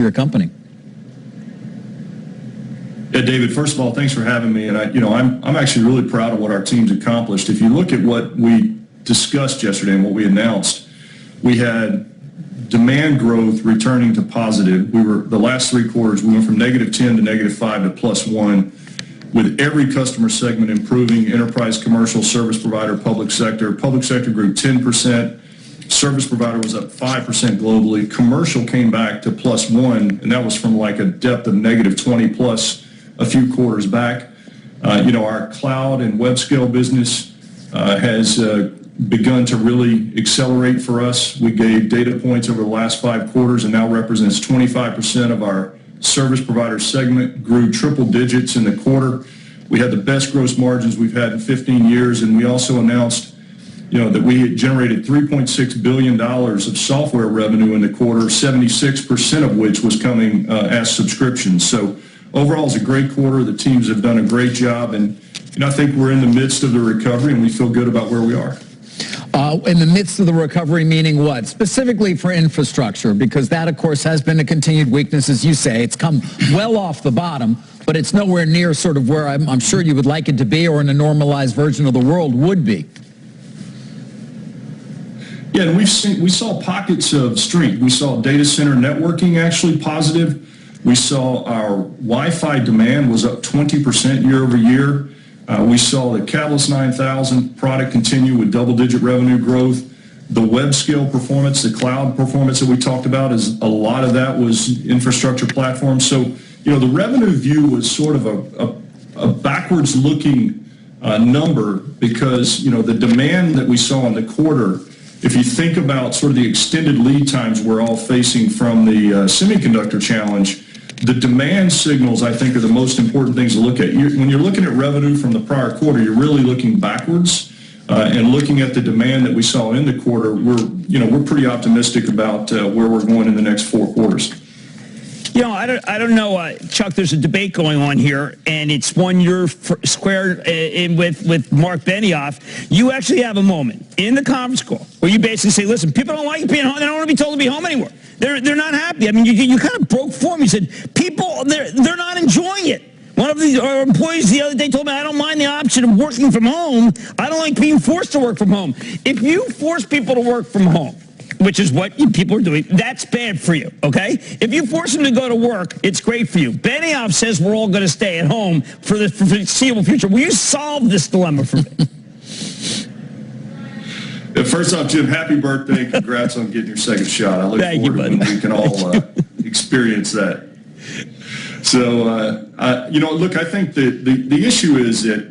your company. Yeah, David, first of all, thanks for having me. And I'm actually really proud of what our team's accomplished. If you look at what we discussed yesterday and what we announced, we had demand growth returning to positive. The last 3 quarters, we went from -10 to -5 to +1, with every customer segment improving: enterprise, commercial, service provider, public sector. Public sector grew 10%. Service provider was up 5% globally. Commercial came back to +1, and that was from like a depth of -20 plus a few quarters back. Our cloud and web scale business has begun to really accelerate for us. We gave data points over the last 5 quarters and now represents 25% of our service provider segment, grew triple digits in the quarter. We had the best gross margins we've had in 15 years, and we also announced that we had generated $3.6 billion of software revenue in the quarter, 76% of which was coming as subscriptions. So overall, it's a great quarter. The teams have done a great job, and I think we're in the midst of the recovery, and we feel good about where we are. In the midst of the recovery, meaning what? Specifically for infrastructure, because that, of course, has been a continued weakness, as you say. It's come well off the bottom, but it's nowhere near sort of where I'm sure you would like it to be, or in a normalized version of the world would be. Yeah, and we saw pockets of strength. We saw data center networking actually positive. We saw our Wi-Fi demand was up 20% year over year. We saw the Catalyst 9000 product continue with double-digit revenue growth. The web scale performance, the cloud performance that we talked about, is a lot of that was infrastructure platforms. So, the revenue view was sort of a backwards-looking number because, the demand that we saw in the quarter, if you think about sort of the extended lead times we're all facing from the semiconductor challenge, the demand signals, I think, are the most important things to look at. When you're looking at revenue from the prior quarter, you're really looking backwards and looking at the demand that we saw in the quarter. We're pretty optimistic about where we're going in the next 4 quarters. I don't know, Chuck, there's a debate going on here, and it's one you're squared in with Mark Benioff. You actually have a moment in the conference call where you basically say, listen, people don't like being home. They don't want to be told to be home anymore. They're not happy. I mean, you kind of broke form. You said, people, they're not enjoying it. One of our employees the other day told me, I don't mind the option of working from home. I don't like being forced to work from home. If you force people to work from home, which is what people are doing, that's bad for you, okay? If you force them to go to work, it's great for you. Benioff says we're all going to stay at home for the foreseeable future. Will you solve this dilemma for me? First off, Jim, happy birthday. Congrats on getting your second shot. I look forward to when we can all experience that. So, look, I think that the issue is that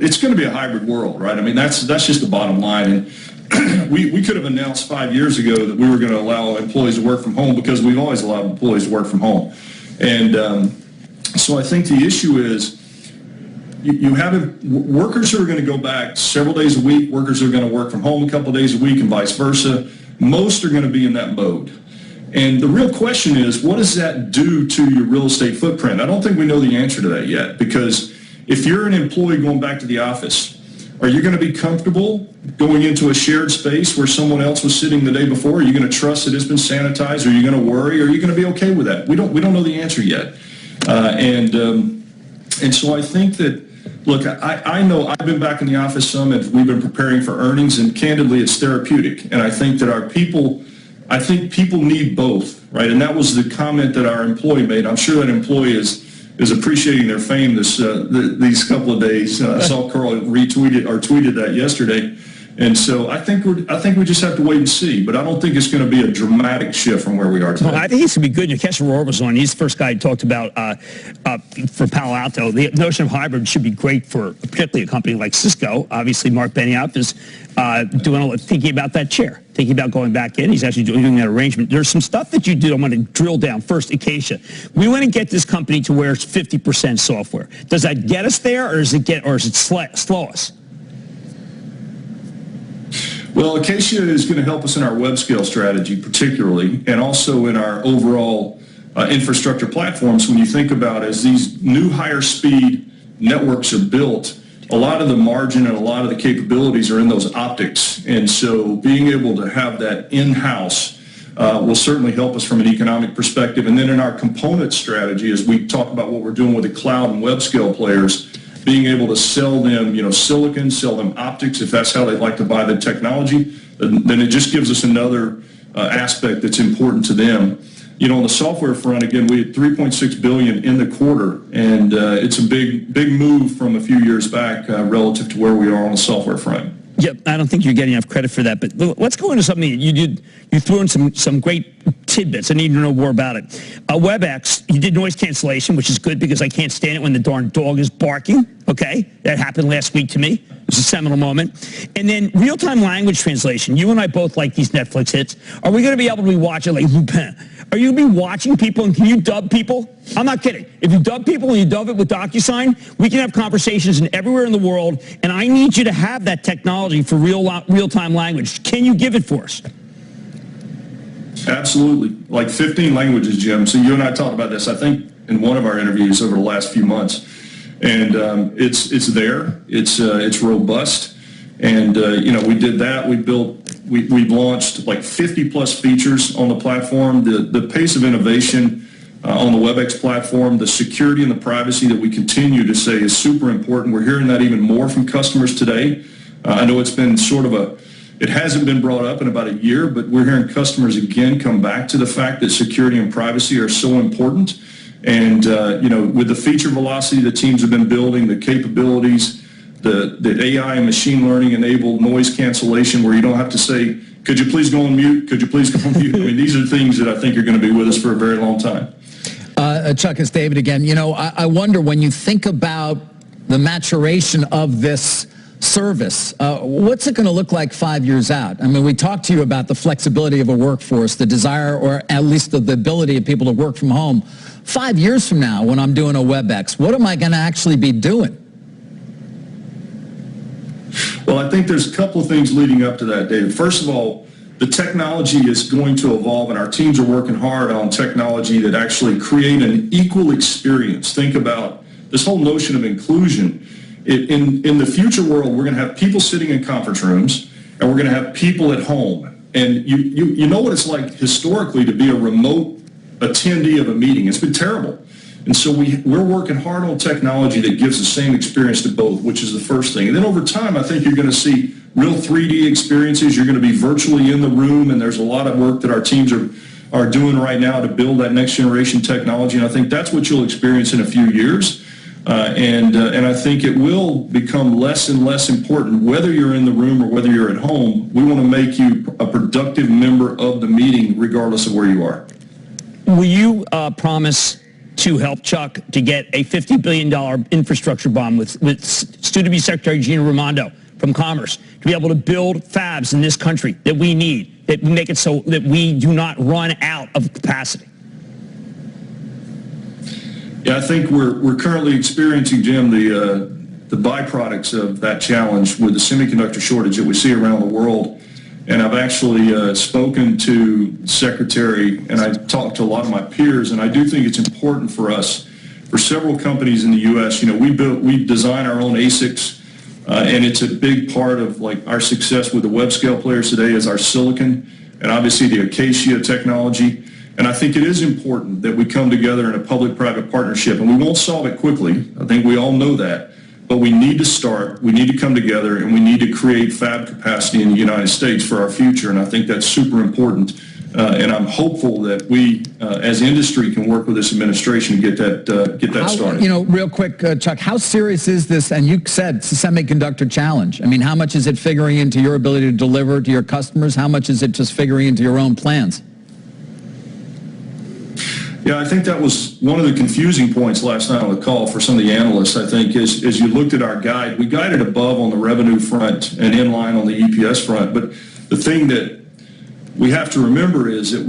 it's going to be a hybrid world, right? I mean, that's just the bottom line. And we could have announced 5 years ago that we were going to allow employees to work from home because we've always allowed employees to work from home. And so I think the issue is you have workers who are going to go back several days a week, workers who are going to work from home a couple of days a week, and vice versa. Most are going to be in that mode. And the real question is, what does that do to your real estate footprint? I don't think we know the answer to that yet, because if you're an employee going back to the office, are you going to be comfortable going into a shared space where someone else was sitting the day before? Are you going to trust that it's been sanitized? Are you going to worry? Are you going to be okay with that? We don't know the answer yet. And so I think that, look, I know I've been back in the office some, and we've been preparing for earnings, and candidly, it's therapeutic. And I think that people need both, right? And that was the comment that our employee made. I'm sure that employee is appreciating their fame these couple of days. I saw Carl retweeted or tweeted that yesterday. And so I think we just have to wait and see. But I don't think it's going to be a dramatic shift from where we are today. Well, I think it's going to be good. Keshe Rohr was on. He's the first guy who talked about for Palo Alto. The notion of hybrid should be great for particularly a company like Cisco. Obviously, Mark Benioff is thinking about that chair, thinking about going back in. He's actually doing that arrangement. There's some stuff that you do. I'm going to drill down. First, Acacia. We want to get this company to where it's 50% software. Does that get us there, or does it slow us? Well, Acacia is going to help us in our web scale strategy, particularly, and also in our overall infrastructure platforms. When you think about as these new higher speed networks are built, a lot of the margin and a lot of the capabilities are in those optics. And so being able to have that in-house will certainly help us from an economic perspective. And then in our component strategy, as we talk about what we're doing with the cloud and web scale players, being able to sell them, silicon, sell them optics, if that's how they'd like to buy the technology, then it just gives us another aspect that's important to them. On the software front, again, we had $3.6 billion in the quarter, and it's a big move from a few years back relative to where we are on the software front. Yep, I don't think you're getting enough credit for that. But let's go into something you did. You threw in some great tidbits. I need to know more about it. WebEx, you did noise cancellation, which is good because I can't stand it when the darn dog is barking. Okay, that happened last week to me. It was a seminal moment. And then real-time language translation. You and I both like these Netflix hits. Are we going to be able to be watching like Lupin? Are you going to be watching people and can you dub people? I'm not kidding. If you dub people and you dub it with DocuSign, we can have conversations everywhere in the world, and I need you to have that technology for real-time language. Can you give it for us? Absolutely. Like 15 languages, Jim. So you and I talked about this, I think, in one of our interviews over the last few months. And it's there. It's robust. And, we did that. We launched like 50 plus features on the platform. The pace of innovation on the WebEx platform, the security and the privacy that we continue to say is super important. We're hearing that even more from customers today. I know it's been it hasn't been brought up in about a year, but we're hearing customers again come back to the fact that security and privacy are so important. And, with the feature velocity the teams have been building, the capabilities, the AI and machine learning enabled noise cancellation where you don't have to say, could you please go on mute? Could you please go on mute? I mean, these are things that I think are going to be with us for a very long time. Chuck, it's David again. I wonder when you think about the maturation of this service, what's it going to look like 5 years out? I mean, we talked to you about the flexibility of a workforce, the desire or at least the ability of people to work from home. 5 years from now, when I'm doing a WebEx, what am I going to actually be doing? Well, I think there's a couple of things leading up to that, David. First of all, the technology is going to evolve, and our teams are working hard on technology that actually create an equal experience. Think about this whole notion of inclusion. In the future world, we're going to have people sitting in conference rooms, and we're going to have people at home. And you know what it's like historically to be a remote attendee of a meeting. It's been terrible. And so we're working hard on technology that gives the same experience to both, which is the first thing. And then over time, I think you're going to see real 3D experiences. You're going to be virtually in the room, and there's a lot of work that our teams are doing right now to build that next generation technology. And I think that's what you'll experience in a few years. And I think it will become less and less important whether you're in the room or whether you're at home. We want to make you a productive member of the meeting regardless of where you are. Will you promise to help Chuck to get a $50 billion infrastructure bond with soon-to-be Secretary Gina Raimondo from Commerce to be able to build fabs in this country that we need, that make it so that we do not run out of capacity? Yeah, I think we're currently experiencing, Jim, the byproducts of that challenge with the semiconductor shortage that we see around the world. And I've actually spoken to Secretary, and I've talked to a lot of my peers, and I do think it's important for us, for several companies in the U.S. We design our own ASICs, and it's a big part of like our success with the web scale players today is our silicon, and obviously the Acacia technology. And I think it is important that we come together in a public-private partnership, and we won't solve it quickly. I think we all know that. But we need to start, we need to come together, and we need to create fab capacity in the United States for our future, and I think that's super important. And I'm hopeful that we, as industry, can work with this administration to get that started. Real quick, Chuck, how serious is this? And you said it's a semiconductor challenge. I mean, how much is it figuring into your ability to deliver to your customers? How much is it just figuring into your own plans? Yeah, I think that was one of the confusing points last night on the call for some of the analysts. I think as you looked at our guide, we guided above on the revenue front and in line on the EPS front. But the thing that we have to remember is that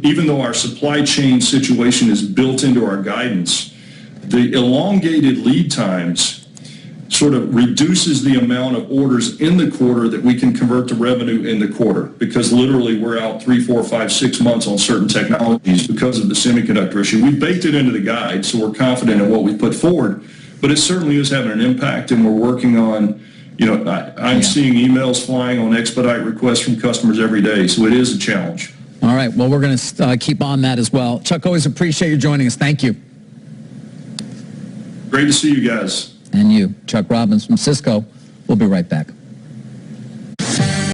even though our supply chain situation is built into our guidance, the elongated lead times sort of reduces the amount of orders in the quarter that we can convert to revenue in the quarter, because literally we're out 3, 4, 5, 6 months on certain technologies because of the semiconductor issue. We baked it into the guide, so we're confident in what we put forward, but it certainly is having an impact, and we're working on, I'm seeing emails flying on expedite requests from customers every day, so it is a challenge. All right. Well, we're going to keep on that as well. Chuck, always appreciate you joining us. Thank you. Great to see you guys. And you, Chuck Robbins from Cisco. We'll be right back.